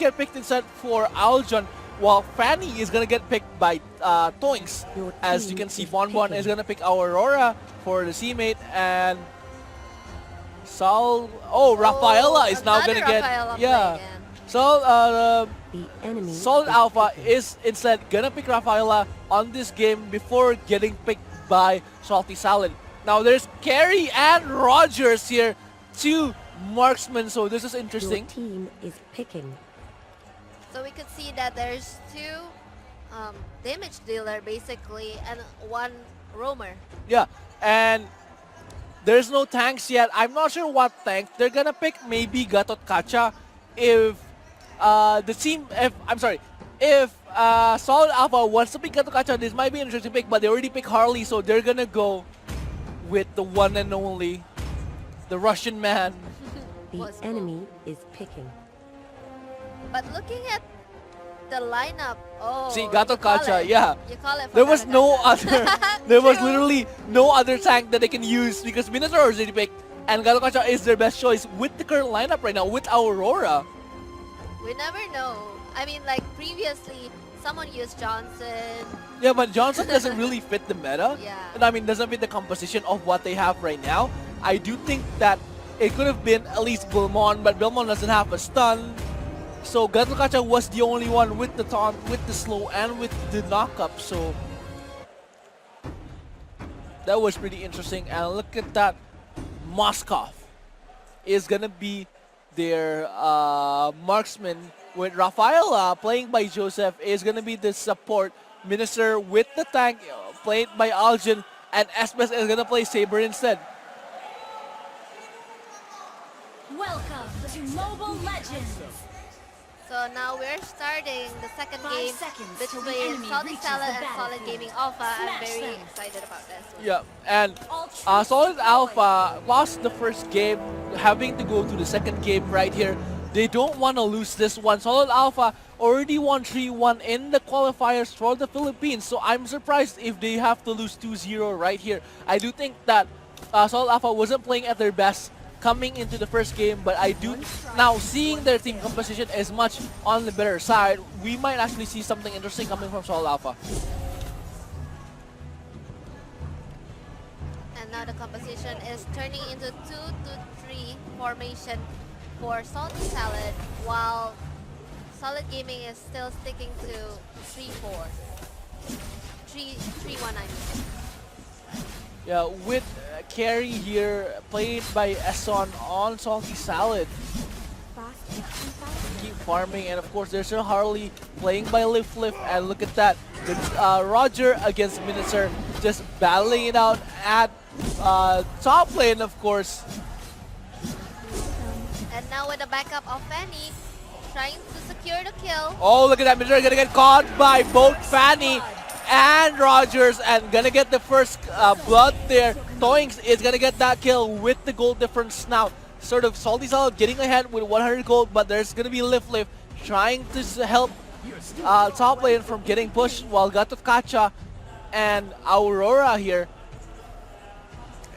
get picked instead for Aljon, while Fanny is gonna get picked by Toinks. As you can see, Bonbon is gonna pick our Aurora for the teammate, and Rafaela is now gonna get Solid Alpha is instead gonna pick Rafaela on this game before getting picked by Salty Salad. Now there's Carrie and Rogers here, two marksmen, so this is interesting. Your team is picking. So we could see that there's two damage dealer basically and one roamer. Yeah, and there's no tanks yet. I'm not sure what tank they're gonna pick. Maybe Gatot Kacha if if Solid Alpha wants to pick Gatot Kacha, this might be an interesting pick, but they already picked Harley, so they're gonna go with the one and only, the Russian man. The enemy is picking. But looking at the lineup, see, Gatot Kacha, you call it there was no Kacha. other, there was literally no other tank that they can use because Minotaur is already picked, and Gatot Kacha is their best choice with the current lineup right now, with Aurora. We never know. I mean, like previously, someone used Johnson. Yeah, but Johnson doesn't really fit the meta. Yeah. And I mean, doesn't fit the composition of what they have right now. I do think that it could have been at least Belmont, but Belmont doesn't have a stun. So Gatot Kacha was the only one with the taunt, with the slow, and with the knockup. So that was pretty interesting. And look at that, Moskov is gonna be their marksman, with Rafaela playing by Joseph is gonna be the support. Minister with the tank played by Aljon, and Espes is gonna play Saber instead. Welcome to Mobile Legends. So now we're starting the second game between Salty Salad and Solid Gaming Alpha. I'm very excited about this one. Yeah, and Solid Alpha lost the first game, having to go to the second game right here. They don't want to lose this one. Solid Alpha already won 3-1 in the qualifiers for the Philippines, so I'm surprised if they have to lose 2-0 right here. I do think that Solid Alpha wasn't playing at their best coming into the first game, but I do now seeing their team composition is much on the better side. We might actually see something interesting coming from Solid Alpha. And now the composition is turning into 2-2-3 formation for Salty Salad, while Solid Gaming is still sticking to 3-4. 3-1, I mean. Yeah, with Carrie here, played by Esson on Salty Salad. Keep farming, and of course there's still Harley playing by Flip, and look at that. Roger against Minister just battling it out at top lane, of course. And now with the backup of Fanny, trying to secure the kill. Oh, look at that. Minister gonna get caught by both Fanny and Rogers, and gonna get the first blood there. Toinks is gonna get that kill with the gold difference now. Sort of Salty Salad getting ahead with 100 gold, but there's gonna be Lift trying to help top lane from getting pushed, while Gatot Kacha and Aurora here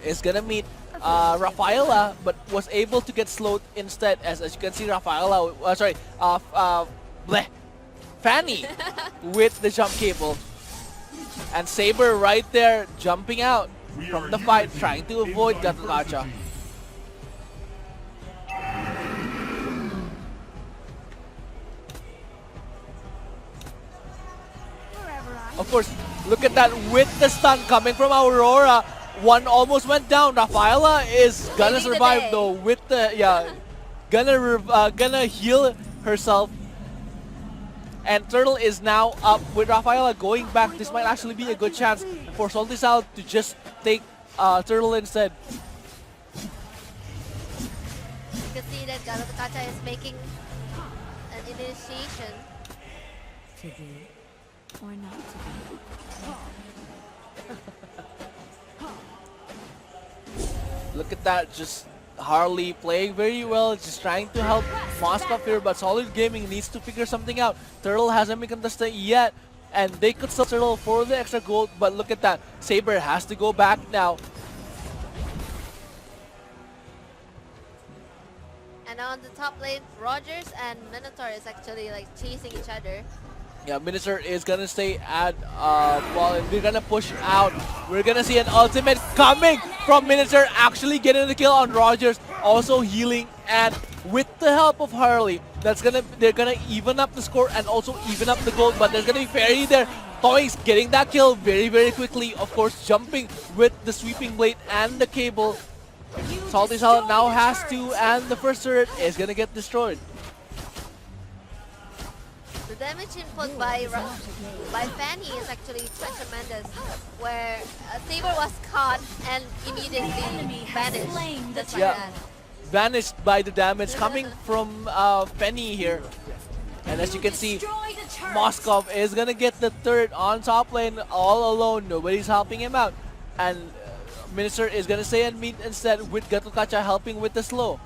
is gonna meet Rafaela, but was able to get slowed instead, as you can see Rafaela, Fanny with the jump cable. And Saber right there, jumping out from the fight, trying to avoid Gatot Kacha. Of course, look at that with the stun coming from Aurora. One almost went down. Rafaela is gonna survive though with the, gonna heal herself. And Turtle is now up with Rafaela going back. This might actually be a good chance for Salty Salad to just take Turtle instead. You can see that Gatot Kacha is making an initiation. To be or not to be. Look at that, just Harley playing very well, just trying to help Moskov here, but Solid Gaming needs to figure something out. Turtle hasn't been contested yet, and they could sell Turtle for the extra gold, but look at that. Saber has to go back now. And on the top lane, Rogers and Minotaur is actually like chasing each other. Yeah, Minister is gonna stay at well, and they're gonna push out. We're gonna see an ultimate coming from Minister, actually getting the kill on Rogers, also healing, and with the help of Harley, they're gonna even up the score and also even up the gold. But there's gonna be Fairy there. Toys getting that kill very, very quickly. Of course, jumping with the sweeping blade and the cable. Salty Salad now has to, and the first turret is gonna get destroyed. The damage input by Fanny is actually quite tremendous, where Saber was caught and immediately vanished. Just like that. Vanished by the damage coming from Penny here. And as you can see, Moskov is gonna get the turret on top lane all alone. Nobody's helping him out. And Minister is gonna stay and meet instead with Gatokacha helping with the slow.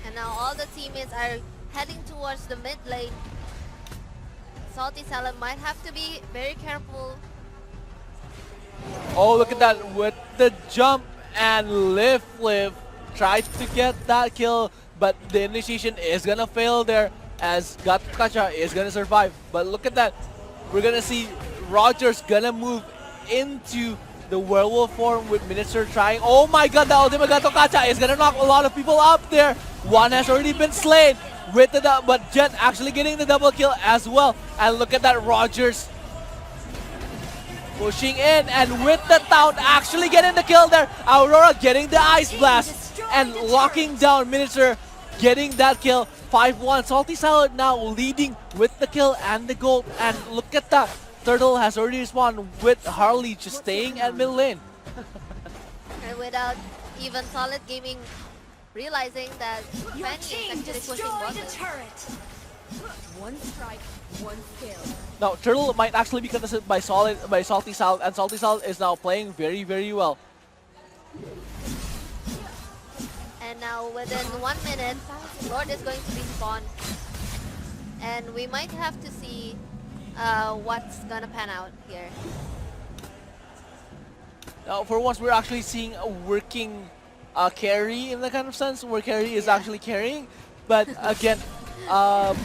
And now all the teammates are heading towards the mid lane. Salty Salad might have to be very careful. Oh, look at that with the jump and lift. Tried to get that kill, but the initiation is gonna fail there as Gatokacha is gonna survive. But look at that. We're gonna see Rogers gonna move into the werewolf form with Minister trying. Oh my god, the ultimate Gatokacha is gonna knock a lot of people up there. One has already been slain with the but Jet actually getting the double kill as well. And look at that, Rogers pushing in, and with the Town actually getting the kill there. Aurora getting the Ice Blast and locking down Minister, getting that kill. 5-1. Salty Salad now leading with the kill and the gold. And look at that. Turtle has already respawned with Harley just staying at mid lane. And without even Solid Gaming realizing that Fanny is actually pushing bottom. One strike, one kill. Now Turtle might actually be contested by Salty Salad, and Salty Salad is now playing very, very well. And now within 1 minute, Lord is going to respawn. And we might have to see what's gonna pan out here. Now for once we're actually seeing a working carry in the kind of sense where carry is actually carrying. But again,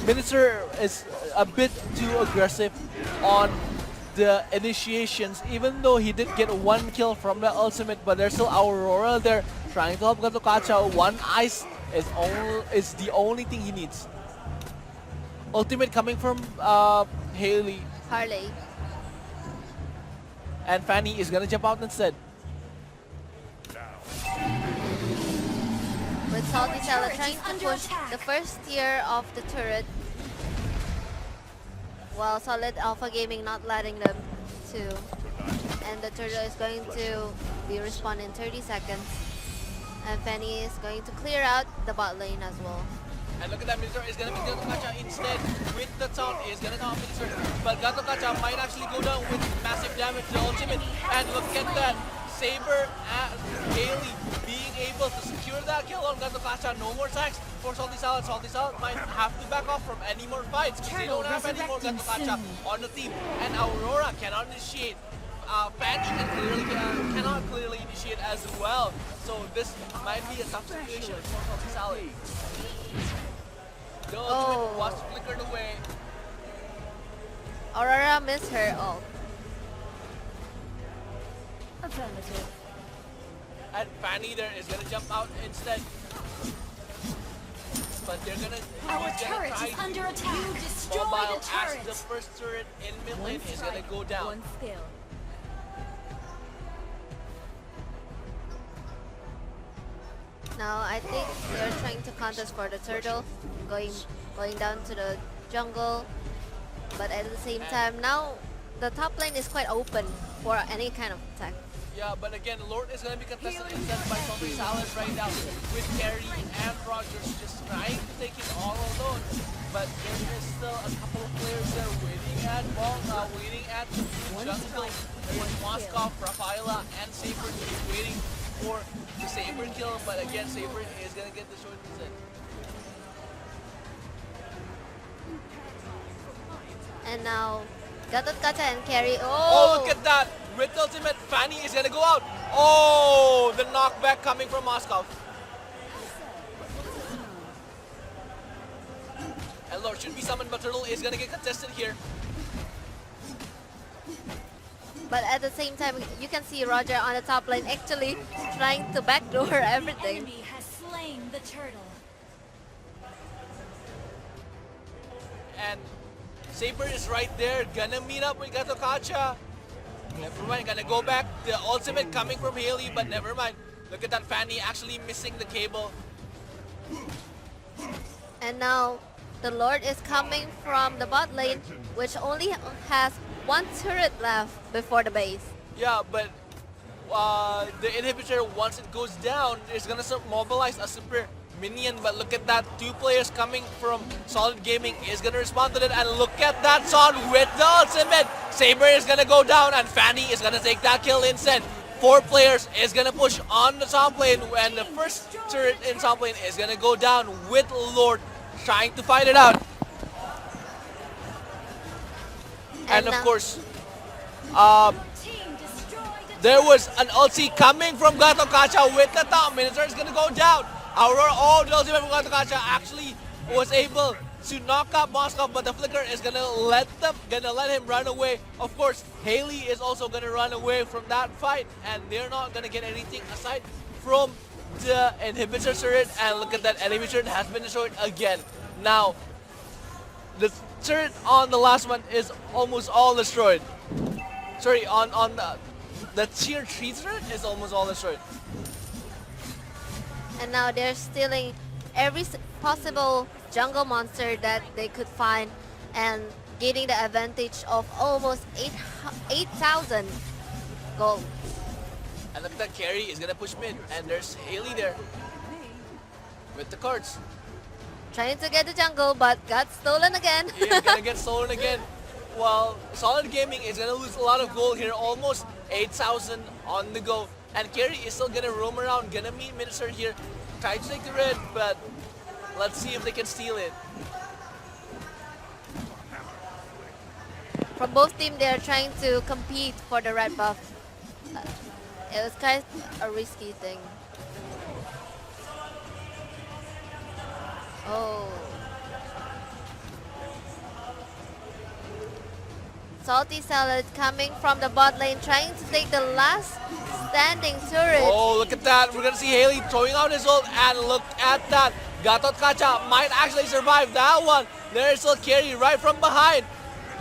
Minister is a bit too aggressive on the initiations, even though he did get one kill from the ultimate, but there's still Aurora there trying to help Gatokacha. One ice is the only thing he needs. Ultimate coming from Harley, and Fanny is gonna jump out instead. With Salty Salad trying to push the first tier of the turret, while Solid Alpha Gaming not letting them to. And the turtle is going to be respawned in 30 seconds. And Fanny is going to clear out the bot lane as well. And look at that, Minister is gonna be Gatokacha instead. With the Town is gonna come Minister, but Gatokacha might actually go down with massive damage to the ultimate. And look at that, Saber and Haley being able to secure that kill on Gatokacha. No more sacks for Salty Salad. Salty Salad might have to back off from any more fights because they don't have any more Gatokacha on the team. And Aurora cannot initiate. Fanny cannot clearly initiate as well. So this might be a tough situation for Salty Salad. The ultimate was flickered away. Aurora missed her ult. Affirmative. And Fanny there is gonna jump out instead. But they're gonna turret try is under to attack. You destroyed mobile the turret. as the first turret in mid One lane is gonna strike, go down. one skill. Now I think they're trying to contest for the turtle, going down to the jungle. But at the same time, now the top lane is quite open for any kind of attack. Yeah, but again, Lord is gonna be contested instead by Salty Salad right now with Carry and Rogers just trying to take him all alone. But there is still a couple of players there waiting at ball, waiting at the jungle. There's Moskov, Rafaela, and Saber just waiting for the Saber kill. But again, Saber is gonna get the short instead. And now Gatokacha and Carry. Oh, look at that! with the ultimate. Fanny is gonna go out. Oh, the knockback coming from Moscow. And Lord should be summoned, but Turtle is gonna get contested here. But at the same time, you can see Roger on the top lane actually trying to backdoor everything. Enemy has slain the turtle. And Saber is right there, gonna meet up with Gatokacha. Never mind, gonna go back. The ultimate coming from Haley, but never mind. Look at that Fanny actually missing the cable. And now the Lord is coming from the bot lane, which only has one turret left before the base. Yeah, but the inhibitor, once it goes down, is gonna mobilize a super minion. But look at that, 2 players coming from Solid Gaming is gonna respond to that. And look at that Son with the ultimate. Saber is gonna go down, and Fanny is gonna take that kill instead. 4 players is gonna push on the top lane, and the first turret in top lane is gonna go down with Lord trying to fight it out. And of course, Team destroyed a there was an ulti coming from Gatokacha with the top. Minotaur is gonna go down. Aurora, oh, the ultimate from Gatokacha actually was able to knock out Moscow, but the flicker is gonna let him run away. Of course, Haley is also gonna run away from that fight, and they're not gonna get anything aside from the inhibitor turret. And look at that, enemy turret has been destroyed again. Now, the turret on the last one is almost all destroyed. Sorry, on the tier 3 turret is almost all destroyed. And now they're stealing every possible jungle monster that they could find and getting the advantage of almost 8,000 gold. And look at that, carry is gonna push mid, and there's Haley there with the cards. Trying to get the jungle, but got stolen again. He is gonna get stolen again. While Solid Gaming is gonna lose a lot of gold here, almost 8,000 on the go. And Carry is still gonna roam around, gonna meet Minister here, try to take the red, but let's see if they can steal it. From both teams, they are trying to compete for the red buff. It was kind of a risky thing. Oh. Salty Salad coming from the bot lane, trying to take the last standing turret. Oh, look at that. We're gonna see Haley throwing out his ult, and look at that. Gatotkacha might actually survive that one. There is still Carry right from behind.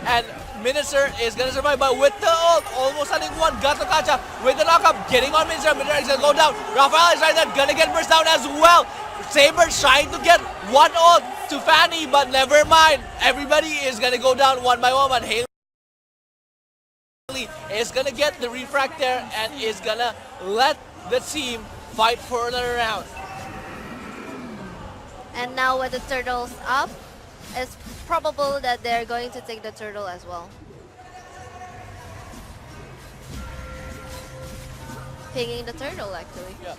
And Minister is gonna survive, but with the ult, almost hitting one. Gatotkacha with the knockup, getting on Minister. Minister is gonna go down. Raphael is right there, gonna get burst down as well. Saber trying to get one ult to Fanny, but never mind. Everybody is gonna go down one by one, but Haley is gonna get the refract there and is gonna let the team fight for another round. And now with the turtles up, it's probable that they're going to take the turtle as well. Pinging the turtle actually. Yeah.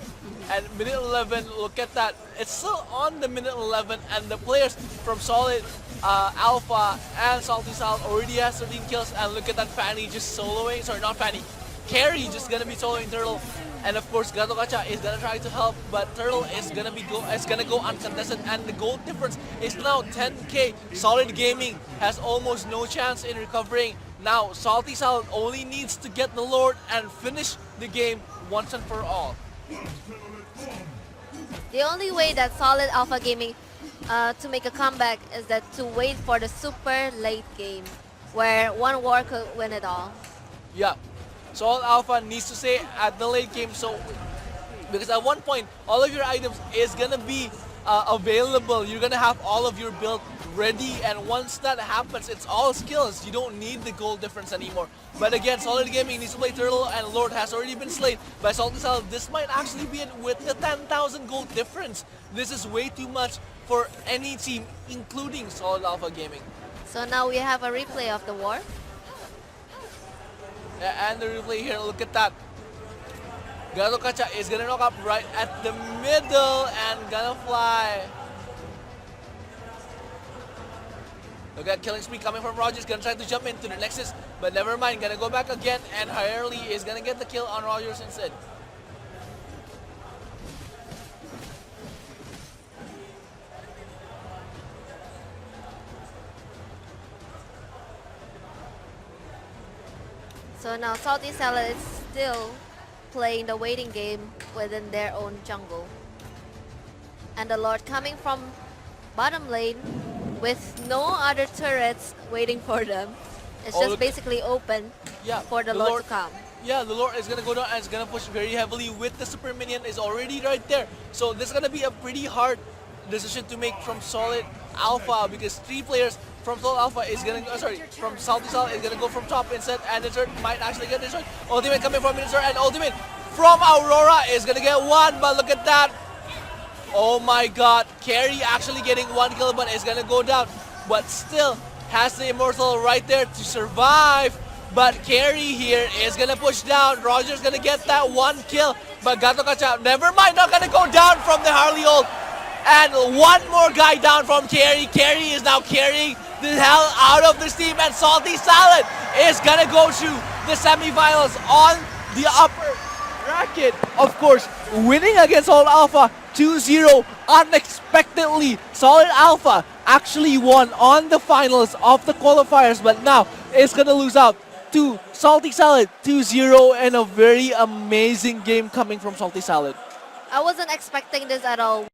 And minute 11, look at that. It's still on the minute 11, and the players from Solid Alpha and Salty South already has 13 kills. And look at that, Fanny just soloing. Sorry, not Fanny. Carry just gonna be soloing Turtle. And of course, Gatotkacha is gonna try to help, but Turtle is gonna go uncontested, and the gold difference is now 10k. Solid Gaming has almost no chance in recovering. Now, Salty South only needs to get the Lord and finish the game once and for all. The only way that Solid Alpha Gaming to make a comeback is that to wait for the super late game where one war could win it all. Yeah, Solid Alpha needs to stay at the late game, so because at one point all of your items is gonna be available. You're gonna have all of your build ready, and once that happens, it's all skills. You don't need the gold difference anymore. But again, Solid Gaming needs to play Turtle, and Lord has already been slain by Salty Salad. This might actually be it with the 10,000 gold difference. This is way too much for any team, including Solid Alpha Gaming. So now we have a replay of the war. And the replay here, look at that. Gatotkacha is gonna knock up right at the middle and gonna fly. Look at killing spree coming from Rogers. Gonna try to jump into the Nexus, but never mind. Gonna go back again, and Hurley is gonna get the kill on Rogers instead. So now Salty Salad is still playing the waiting game within their own jungle. And the Lord coming from bottom lane with no other turrets waiting for them. It's Oh, just look. basically open Yeah, for the Lord to come. Yeah, the Lord is gonna go down and is gonna push very heavily with the super minion is already right there. So this is gonna be a pretty hard decision to make from Solid Alpha because 3 players from Solid Alpha is gonna from Salty Salad is gonna go from top instead, and Insert might actually get destroyed. Ultimate coming from Insert, and Ultimate from Aurora is gonna get 1, but look at that. Oh my god, Carry actually getting 1 kill, but is gonna go down, but still has the Immortal right there to survive. But Carry here is gonna push down. Roger's gonna get that 1 kill, but Gato Kacha, never mind, not gonna go down from the Harley ult. And 1 more guy down from Carry. Carry is now carrying the hell out of this team, and Salty Salad is gonna go to the semifinals on the upper bracket. Of course, winning against Solid Alpha 2-0 unexpectedly. Solid Alpha actually won on the finals of the qualifiers, but now it's gonna lose out to Salty Salad 2-0, and a very amazing game coming from Salty Salad. I wasn't expecting this at all.